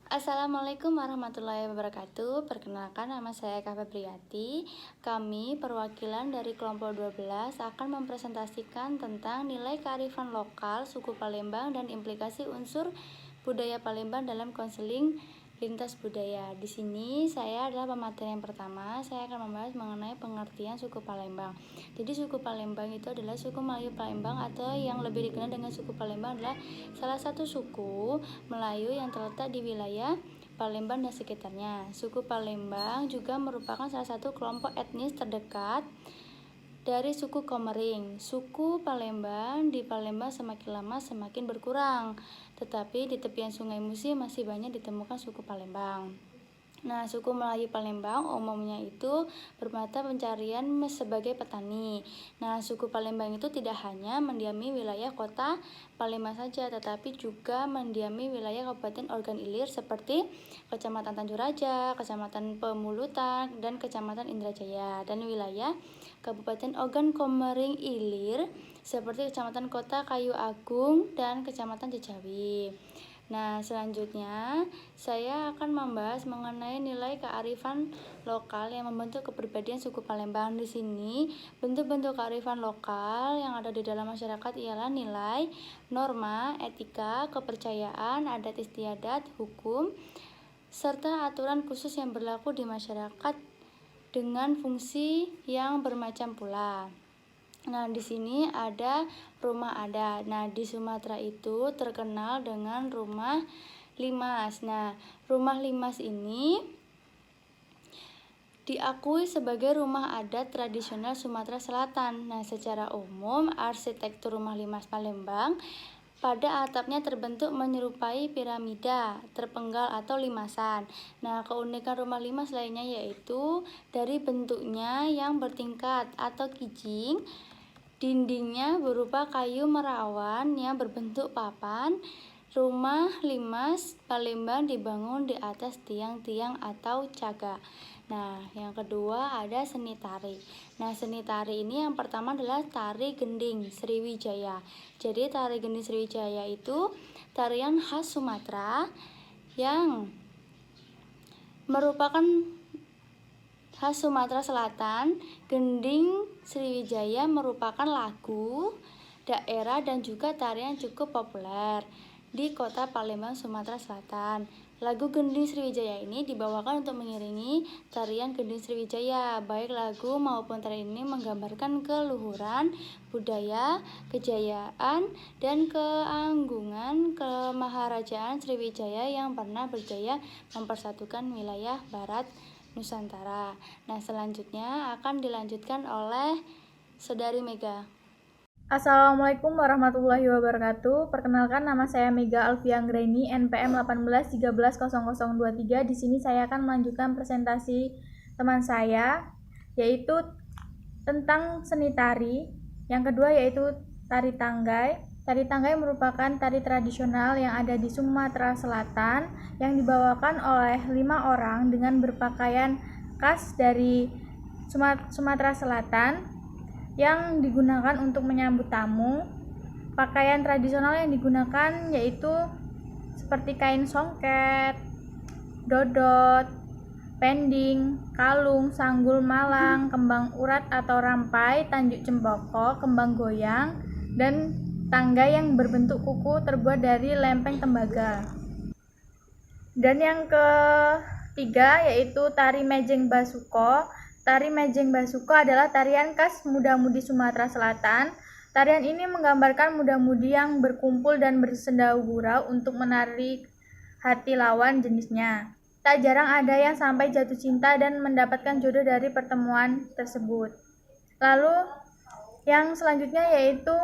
Assalamualaikum warahmatullahi wabarakatuh. Perkenalkan, nama saya Kak Febriati. Kami perwakilan dari kelompok 12 akan mempresentasikan tentang nilai kearifan lokal suku Palembang dan implikasi unsur budaya Palembang dalam konseling lintas budaya. Di sini saya adalah pemateri yang pertama. Saya akan membahas mengenai pengertian suku Palembang. Jadi suku Palembang itu adalah suku Melayu Palembang, atau yang lebih dikenal dengan suku Palembang adalah salah satu suku Melayu yang terletak di wilayah Palembang dan sekitarnya. Suku Palembang juga merupakan salah satu kelompok etnis terdekat dari suku Komering. Suku Palembang di Palembang semakin lama semakin berkurang, tetapi di tepian Sungai Musi masih banyak ditemukan suku Palembang. Nah, suku Melayu Palembang umumnya itu bermata pencarian sebagai petani. Nah, suku Palembang itu tidak hanya mendiami wilayah kota Palembang saja, tetapi juga mendiami wilayah Kabupaten Ogan Ilir seperti Kecamatan Tanjung Raja, Kecamatan Pemulutan, dan Kecamatan Indrajaya, dan wilayah Kabupaten Ogan Komering Ilir seperti Kecamatan Kota Kayu Agung dan Kecamatan Cicawi. Nah, selanjutnya saya akan membahas mengenai nilai kearifan lokal yang membentuk kepribadian suku Palembang. Di sini, bentuk-bentuk kearifan lokal yang ada di dalam masyarakat ialah nilai, norma, etika, kepercayaan, adat istiadat, hukum, serta aturan khusus yang berlaku di masyarakat dengan fungsi yang bermacam pula. Nah, di sini ada rumah adat. Nah, di Sumatera itu terkenal dengan rumah limas. Nah, rumah limas ini diakui sebagai rumah adat tradisional Sumatera Selatan. Nah, secara umum arsitektur rumah limas Palembang pada atapnya terbentuk menyerupai piramida terpenggal atau limasan. Nah, keunikan rumah limas lainnya yaitu dari bentuknya yang bertingkat atau kijing. Dindingnya berupa kayu merawan yang berbentuk papan. Rumah limas Palembang dibangun di atas tiang-tiang atau caga. Nah, yang kedua ada seni tari. Nah, seni tari ini yang pertama adalah tari gending Sriwijaya. Jadi tari gending Sriwijaya itu tarian khas Sumatera yang merupakan khas Sumatera Selatan. Gending Sriwijaya merupakan lagu daerah dan juga tarian cukup populer di kota Palembang, Sumatera Selatan. Lagu Gending Sriwijaya ini dibawakan untuk mengiringi tarian Gending Sriwijaya. Baik lagu maupun tarian ini menggambarkan keluhuran, budaya, kejayaan, dan keanggungan kemaharajaan Sriwijaya yang pernah berjaya mempersatukan wilayah barat Nusantara. Nah, selanjutnya akan dilanjutkan oleh Saudari Mega. Assalamualaikum warahmatullahi wabarakatuh. Perkenalkan, nama saya Mega Alfia Anggraini, NPM 18130023. Di sini saya akan melanjutkan presentasi teman saya, yaitu tentang seni tari. Yang kedua yaitu tari tanggai. Tari tanggai merupakan tari tradisional yang ada di Sumatera Selatan yang dibawakan oleh 5 orang dengan berpakaian khas dari Sumatera Selatan yang digunakan untuk menyambut tamu. Pakaian tradisional yang digunakan yaitu seperti kain songket, dodot, pending, kalung, sanggul malang, kembang urat atau rampai, tanjuk cempoko, kembang goyang, dan tangga yang berbentuk kuku terbuat dari lempeng tembaga. Dan yang ketiga yaitu tari mejeng basuko. Tari mejeng basuko adalah tarian khas muda-mudi Sumatera Selatan. Tarian ini menggambarkan muda-mudi yang berkumpul dan bersendau gurau untuk menarik hati lawan jenisnya. Tak jarang ada yang sampai jatuh cinta dan mendapatkan jodoh dari pertemuan tersebut. Lalu yang selanjutnya yaitu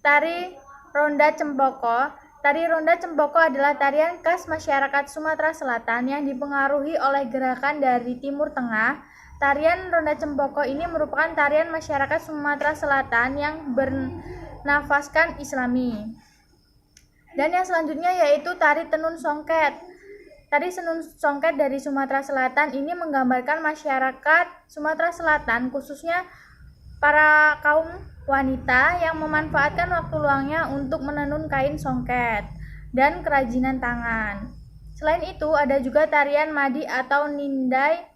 tari ronda cempoko. Tari ronda cempoko adalah tarian khas masyarakat Sumatera Selatan yang dipengaruhi oleh gerakan dari Timur Tengah. Tarian ronda cempoko ini merupakan tarian masyarakat Sumatera Selatan yang bernafaskan Islami. Dan yang selanjutnya yaitu tari tenun songket. Tari tenun songket dari Sumatera Selatan ini menggambarkan masyarakat Sumatera Selatan, khususnya para kaum wanita yang memanfaatkan waktu luangnya untuk menenun kain songket dan kerajinan tangan. Selain itu, ada juga tarian Madi atau Nindai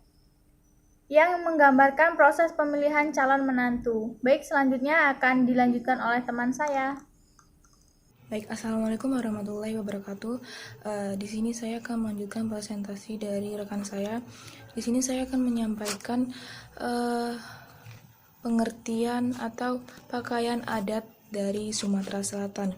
yang menggambarkan proses pemilihan calon menantu. Baik, selanjutnya akan dilanjutkan oleh teman saya. Baik, Assalamualaikum warahmatullahi wabarakatuh. Di sini saya akan melanjutkan presentasi dari rekan saya. Di sini saya akan menyampaikan pengertian atau pakaian adat dari Sumatera Selatan.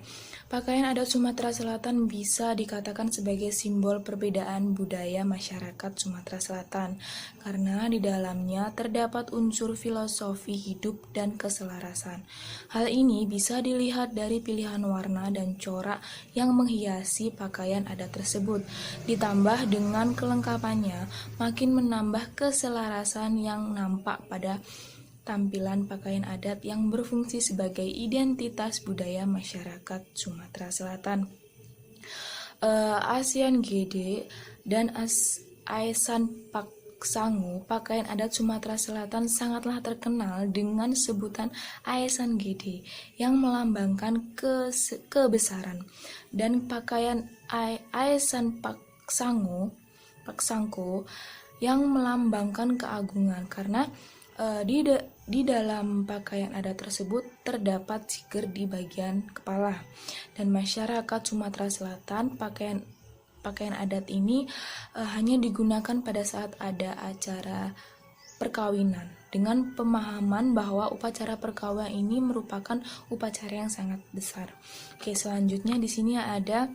Pakaian adat Sumatera Selatan bisa dikatakan sebagai simbol perbedaan budaya masyarakat Sumatera Selatan karena di dalamnya terdapat unsur filosofi hidup dan keselarasan. Hal ini bisa dilihat dari pilihan warna dan corak yang menghiasi pakaian adat tersebut. Ditambah dengan kelengkapannya, makin menambah keselarasan yang nampak pada tampilan pakaian adat yang berfungsi sebagai identitas budaya masyarakat Sumatera Selatan. ASEAN GD dan Aesan Paksangu, pakaian adat Sumatera Selatan sangatlah terkenal dengan sebutan Aesan GD yang melambangkan kebesaran, dan pakaian Aesan Paksangu yang melambangkan keagungan karena di dalam pakaian adat tersebut terdapat siger di bagian kepala, dan masyarakat Sumatera Selatan pakaian adat ini hanya digunakan pada saat ada acara perkawinan dengan pemahaman bahwa upacara perkawinan ini merupakan upacara yang sangat besar. Oke, selanjutnya di sini ada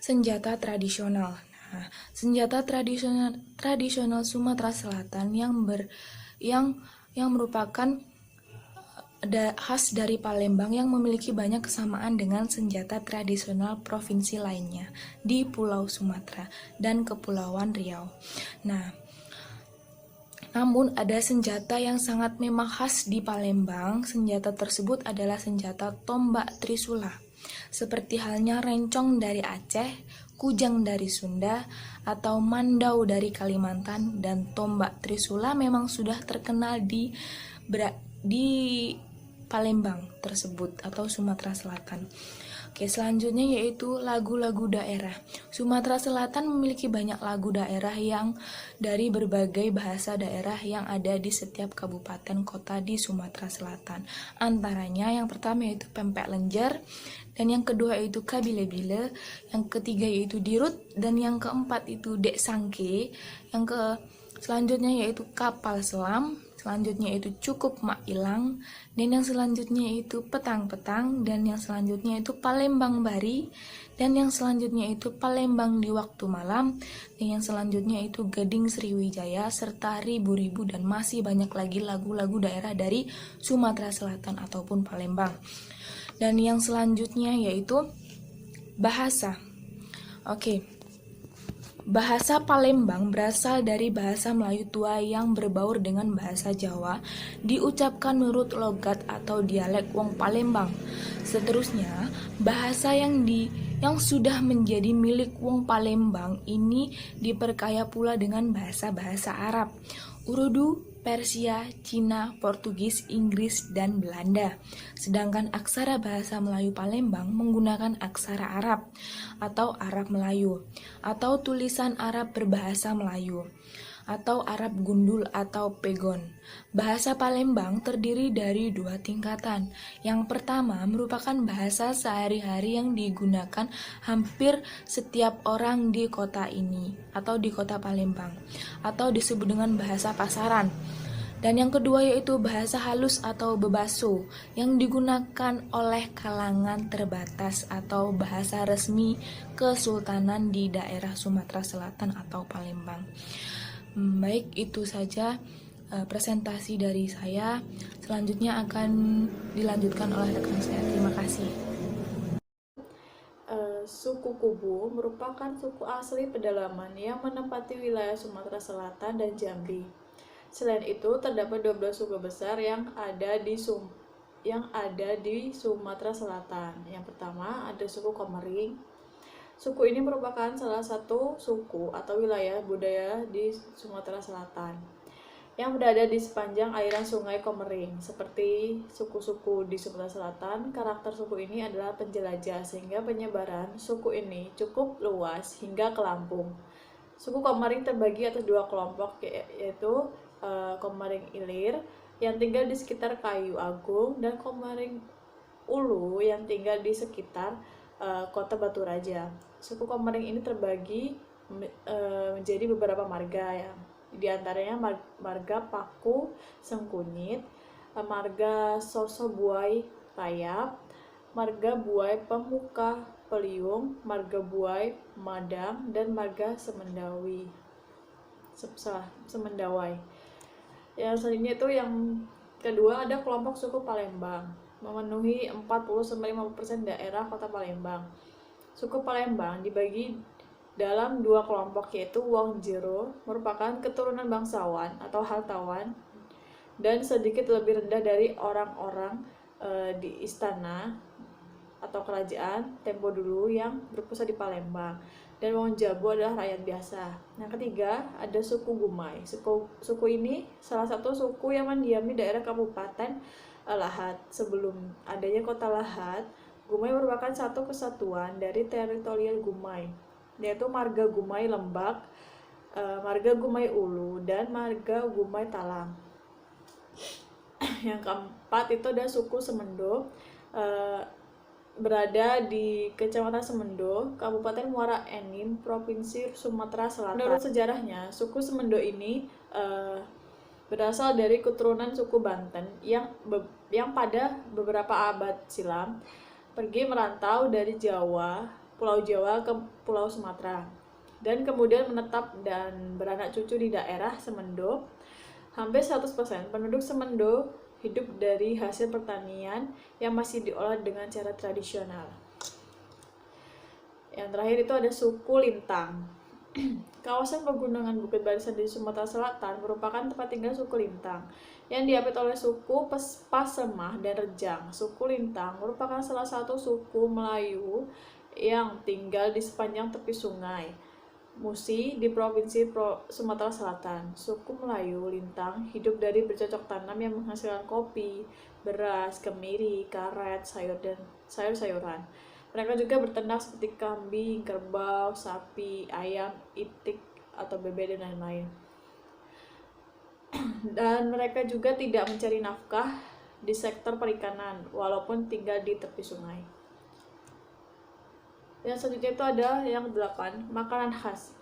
senjata tradisional. Nah, senjata tradisional Sumatera Selatan yang merupakan khas dari Palembang yang memiliki banyak kesamaan dengan senjata tradisional provinsi lainnya di Pulau Sumatera dan Kepulauan Riau. Namun ada senjata yang sangat memang khas di Palembang. Senjata tersebut adalah senjata tombak Trisula. Seperti halnya rencong dari Aceh, kujang dari Sunda, atau mandau dari Kalimantan, dan tombak Trisula memang sudah terkenal di Palembang tersebut atau Sumatera Selatan. Oke, selanjutnya yaitu lagu-lagu daerah. Sumatera Selatan memiliki banyak lagu daerah yang dari berbagai bahasa daerah yang ada di setiap kabupaten kota di Sumatera Selatan. Antaranya yang pertama yaitu Pempek Lenjer, dan yang kedua yaitu Kabile-bile, yang ketiga yaitu Dirut, dan yang keempat itu Dek Sangke, selanjutnya yaitu Kapal Selam, selanjutnya itu Cukup Mak Ilang, dan yang selanjutnya itu Petang-petang, dan yang selanjutnya itu Palembang Bari, dan yang selanjutnya itu Palembang di Waktu Malam, dan yang selanjutnya itu Gading Sriwijaya, serta ribu-ribu dan masih banyak lagi lagu-lagu daerah dari Sumatera Selatan ataupun Palembang. Dan yang selanjutnya yaitu bahasa. Oke. Bahasa Palembang berasal dari bahasa Melayu tua yang berbaur dengan bahasa Jawa, diucapkan menurut logat atau dialek wong Palembang. Seterusnya, bahasa yang sudah menjadi milik wong Palembang ini diperkaya pula dengan bahasa-bahasa Arab, Urdu, Persia, Cina, Portugis, Inggris, dan Belanda. Sedangkan aksara bahasa Melayu Palembang menggunakan aksara Arab atau Arab Melayu, atau tulisan Arab berbahasa Melayu, atau Arab Gundul atau Pegon. Bahasa Palembang terdiri dari dua tingkatan. Yang pertama merupakan bahasa sehari-hari yang digunakan hampir setiap orang di kota ini atau di kota Palembang, atau disebut dengan bahasa pasaran. Dan yang kedua yaitu bahasa halus atau bebaso yang digunakan oleh kalangan terbatas atau bahasa resmi kesultanan di daerah Sumatera Selatan atau Palembang. Baik, itu saja presentasi dari saya. Selanjutnya akan dilanjutkan oleh rekan saya. Terima kasih. Suku Kubu merupakan suku asli pedalaman yang menempati wilayah Sumatera Selatan dan Jambi. Selain itu, terdapat 12 suku besar yang ada di Sumatera Selatan. Yang pertama ada suku Komering. Suku ini merupakan salah satu suku atau wilayah budaya di Sumatera Selatan. yang berada di sepanjang aliran sungai Komering. Seperti suku-suku di Sumatera Selatan, karakter suku ini adalah penjelajah sehingga penyebaran suku ini cukup luas hingga ke Lampung. Suku Komering terbagi atas dua kelompok, yaitu Komering Ilir yang tinggal di sekitar Kayu Agung dan Komering Ulu yang tinggal di sekitar kota Batu Raja. Suku Komering ini terbagi menjadi beberapa marga, ya. Di antaranya marga Paku Sengkunyit, marga Soso Buai Rayap, marga Buai Pemuka Peliung, marga Buai Madang, dan marga Semendawai. Yang selanjutnya itu yang kedua ada kelompok suku Palembang, memenuhi 40-50% daerah kota Palembang. Suku Palembang dibagi dalam dua kelompok, yaitu Wong Jero merupakan keturunan bangsawan atau hartawan dan sedikit lebih rendah dari orang-orang di istana atau kerajaan tempo dulu yang berpusat di Palembang. Dan Wong Jabu adalah rakyat biasa. Yang ketiga ada suku Gumai. Suku ini salah satu suku yang mendiami daerah Kabupaten Lahat. Sebelum adanya kota Lahat, Gumai merupakan satu kesatuan dari teritorial Gumai, yaitu marga Gumai Lembak, marga Gumai Ulu, dan marga Gumai Talang. Yang keempat itu ada suku Semendo, berada di Kecamatan Semendo, Kabupaten Muara Enim, Provinsi Sumatera Selatan. Menurut sejarahnya, suku Semendo ini berasal dari keturunan suku Banten yang pada beberapa abad silam pergi merantau dari Pulau Jawa ke Pulau Sumatera, dan kemudian menetap dan beranak cucu di daerah Semendo. Hampir 100% penduduk Semendo hidup dari hasil pertanian yang masih diolah dengan cara tradisional. Yang terakhir itu ada suku Lintang. Kawasan pegunungan Bukit Barisan di Sumatera Selatan merupakan tempat tinggal suku Lintang yang diapit oleh suku Pasemah dan Rejang. Suku Lintang merupakan salah satu suku Melayu yang tinggal di sepanjang tepi sungai Musi di Provinsi Sumatera Selatan. Suku Melayu Lintang hidup dari bercocok tanam yang menghasilkan kopi, beras, kemiri, karet, sayur, dan sayur-sayuran. Mereka juga berternak seperti kambing, kerbau, sapi, ayam, itik, atau bebek, dan lain-lain. Dan mereka juga tidak mencari nafkah di sektor perikanan, walaupun tinggal di tepi sungai. Yang selanjutnya itu ada yang 8, makanan khas.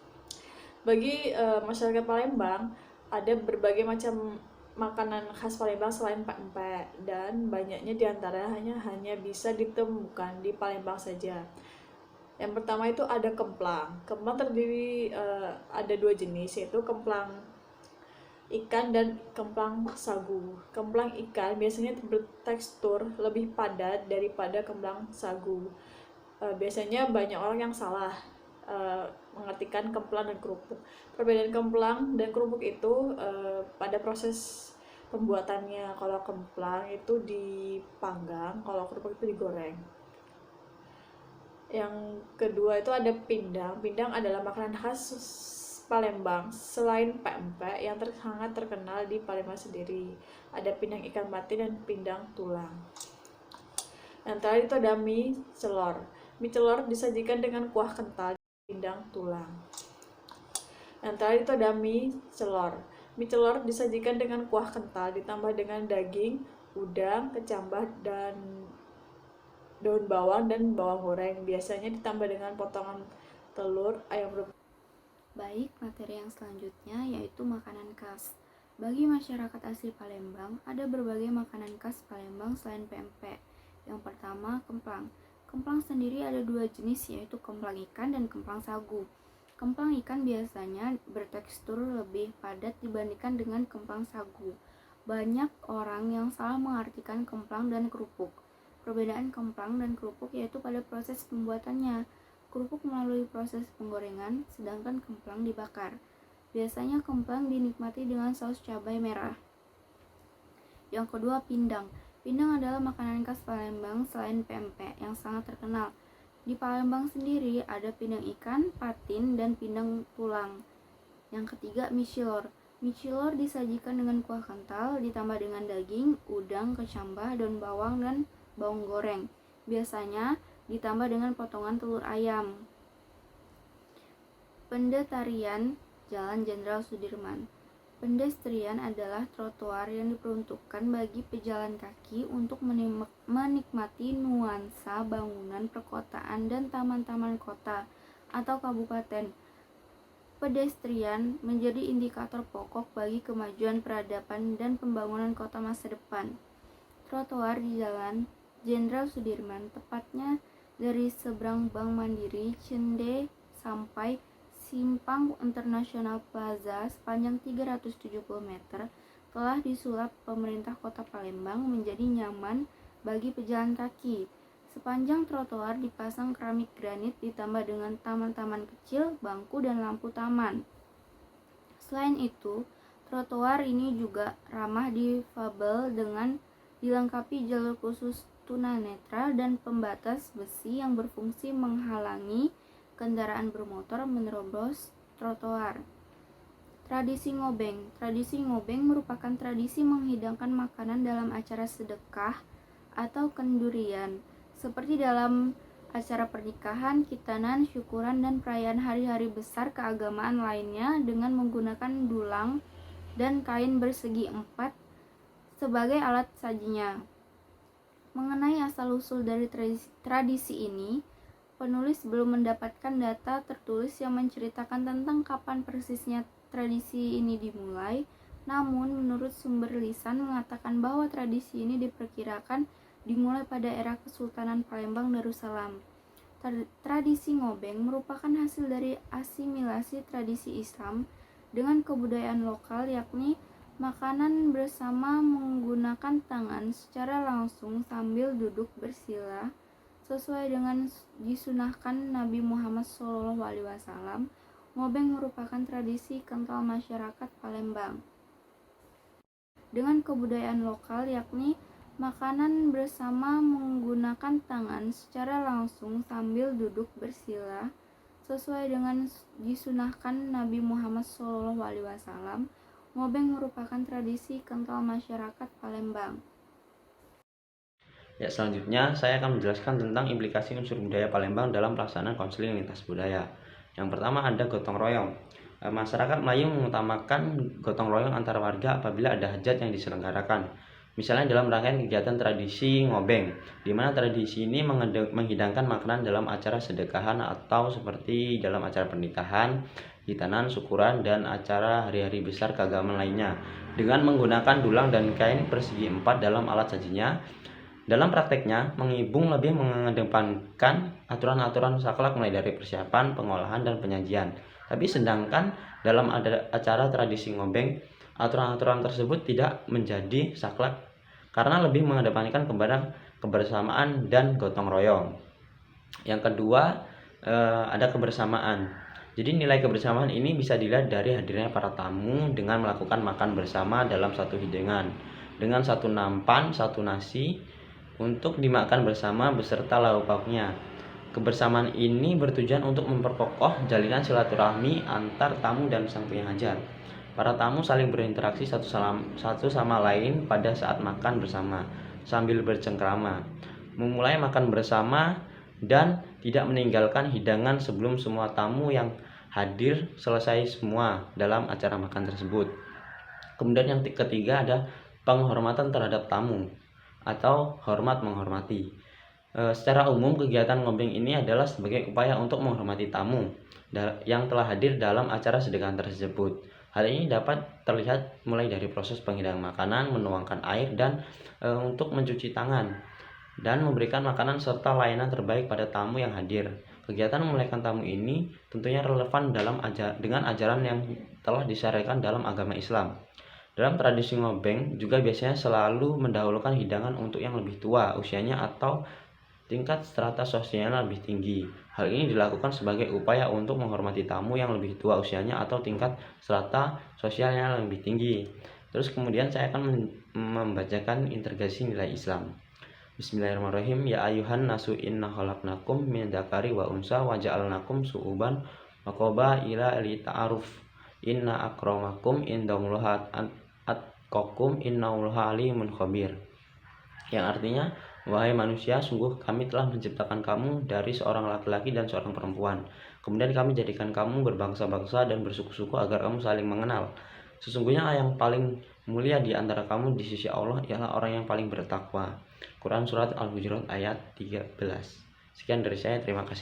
Bagi masyarakat Palembang, ada berbagai macam makanan khas Palembang selain pempek, dan banyaknya diantaranya hanya bisa ditemukan di Palembang saja. Yang pertama itu ada kemplang. Kemplang terdiri ada dua jenis, yaitu kemplang ikan dan kemplang sagu. Kemplang ikan biasanya bertekstur lebih padat daripada kemplang sagu. Biasanya banyak orang yang salah mengartikan kemplang dan kerupuk. Perbedaan kemplang dan kerupuk itu pada proses pembuatannya. Kalau kemplang itu dipanggang, kalau kerupuk itu digoreng. Yang kedua itu ada pindang. Pindang adalah makanan khas Palembang selain pempek yang sangat terkenal di Palembang sendiri. Ada pindang ikan mati dan pindang tulang. Yang terakhir itu ada mie celor. Mie celor disajikan dengan kuah kental pindang tulang. Yang terakhir itu ada mie celor. Mie celor disajikan dengan kuah kental ditambah dengan daging, udang, kecambah, dan daun bawang dan bawang goreng. Biasanya ditambah dengan potongan telur, ayam rebus. Baik, materi yang selanjutnya yaitu makanan khas. Bagi masyarakat asli Palembang, ada berbagai makanan khas Palembang selain pempek. Yang pertama, kemplang. Kemplang sendiri ada dua jenis, yaitu kemplang ikan dan kemplang sagu. Kemplang ikan biasanya bertekstur lebih padat dibandingkan dengan kemplang sagu. Banyak orang yang salah mengartikan kemplang dan kerupuk. Perbedaan kemplang dan kerupuk yaitu pada proses pembuatannya. Kerupuk melalui proses penggorengan, sedangkan kemplang dibakar. Biasanya kemplang dinikmati dengan saus cabai merah. Yang kedua, pindang. Pindang adalah makanan khas Palembang selain pempek yang sangat terkenal. Di Palembang sendiri ada pindang ikan, patin, dan pindang tulang. Yang ketiga, mie cilor. Mie cilor disajikan dengan kuah kental, ditambah dengan daging, udang, kecambah, daun bawang, dan bawang goreng. Biasanya ditambah dengan potongan telur ayam. Pendetarian Jalan Jenderal Sudirman. Pedestrian adalah trotoar yang diperuntukkan bagi pejalan kaki untuk menikmati nuansa bangunan perkotaan dan taman-taman kota atau kabupaten. Pedestrian menjadi indikator pokok bagi kemajuan peradaban dan pembangunan kota masa depan. Trotoar di Jalan Jenderal Sudirman, tepatnya dari seberang Bank Mandiri Cende sampai Simpang Internasional Plaza sepanjang 370 meter, telah disulap pemerintah Kota Palembang menjadi nyaman bagi pejalan kaki. Sepanjang trotoar dipasang keramik granit ditambah dengan taman-taman kecil, bangku, dan lampu taman. Selain itu, trotoar ini juga ramah difabel dengan dilengkapi jalur khusus tunanetra dan pembatas besi yang berfungsi menghalangi kendaraan bermotor menerobos trotoar. Tradisi ngobeng. Tradisi ngobeng merupakan tradisi menghidangkan makanan dalam acara sedekah atau kendurian, seperti dalam acara pernikahan, khitanan, syukuran, dan perayaan hari-hari besar keagamaan lainnya dengan menggunakan dulang dan kain bersegi empat sebagai alat sajinya. Mengenai asal-usul dari tradisi ini, penulis belum mendapatkan data tertulis yang menceritakan tentang kapan persisnya tradisi ini dimulai, namun menurut sumber lisan mengatakan bahwa tradisi ini diperkirakan dimulai pada era Kesultanan Palembang Darussalam. Tradisi ngobeng merupakan hasil dari asimilasi tradisi Islam dengan kebudayaan lokal, yakni makanan bersama menggunakan tangan secara langsung sambil duduk bersila sesuai dengan disunahkan Nabi Muhammad SAW. Ngobeng merupakan tradisi kental masyarakat Palembang dengan kebudayaan lokal, yakni makanan bersama menggunakan tangan secara langsung sambil duduk bersila sesuai dengan disunahkan Nabi Muhammad SAW. Ngobeng merupakan tradisi kental masyarakat Palembang. Ya, selanjutnya saya akan menjelaskan tentang implikasi unsur budaya Palembang dalam pelaksanaan konseling lintas budaya. Yang pertama ada gotong royong. Masyarakat Melayu mengutamakan gotong royong antar warga apabila ada hajat yang diselenggarakan. Misalnya dalam rangkaian kegiatan tradisi ngobeng, di mana tradisi ini menghidangkan makanan dalam acara sedekahan atau seperti dalam acara pernikahan, khitanan, syukuran, dan acara hari-hari besar keagamaan lainnya, dengan menggunakan dulang dan kain persegi empat dalam alat sajinya. Dalam prakteknya, mengibung lebih mengedepankan aturan-aturan saklek mulai dari persiapan, pengolahan, dan penyajian. Tapi sedangkan dalam acara tradisi ngobeng, aturan-aturan tersebut tidak menjadi saklek karena lebih mengedepankan kepada kebersamaan dan gotong royong. Yang kedua, ada kebersamaan. Jadi nilai kebersamaan ini bisa dilihat dari hadirnya para tamu dengan melakukan makan bersama dalam satu hidangan dengan satu nampan, satu nasi untuk dimakan bersama beserta lauk pauknya. Kebersamaan ini bertujuan untuk memperkokoh jalinan silaturahmi antar tamu dan sang penghajat. Para tamu saling berinteraksi satu sama lain pada saat makan bersama sambil bercengkrama, memulai makan bersama dan tidak meninggalkan hidangan sebelum semua tamu yang hadir selesai semua dalam acara makan tersebut. Kemudian yang ketiga ada penghormatan terhadap tamu atau hormat menghormati. Secara umum kegiatan ngobeng ini adalah sebagai upaya untuk menghormati tamu yang telah hadir dalam acara sedekahan tersebut. Hal ini dapat terlihat mulai dari proses penghidangan makanan, menuangkan air, dan untuk mencuci tangan dan memberikan makanan serta layanan terbaik pada tamu yang hadir. Kegiatan memuliakan tamu ini tentunya relevan dengan ajaran yang telah disyariatkan dalam agama Islam. Dalam tradisi ngobeng juga biasanya selalu mendahulukan hidangan untuk yang lebih tua usianya atau tingkat strata sosialnya lebih tinggi. Hal ini dilakukan sebagai upaya untuk menghormati tamu yang lebih tua usianya atau tingkat strata sosialnya lebih tinggi. Terus kemudian saya akan membacakan integrasi nilai Islam. Bismillahirrahmanirrahim. Ya ayuhan nasu inna khalaqnakum min dzakari wa unsa wa ja'alnakum syu'uban wa qabaila li ta'aruf. Inna akramakum indallahi atqakum innallaha alimun khabir. Yang artinya, wahai manusia, sungguh kami telah menciptakan kamu dari seorang laki-laki dan seorang perempuan. Kemudian kami jadikan kamu berbangsa-bangsa dan bersuku-suku agar kamu saling mengenal. Sesungguhnya yang paling mulia di antara kamu di sisi Allah ialah orang yang paling bertakwa. Quran Surat Al-Hujurat ayat 13. Sekian dari saya, terima kasih.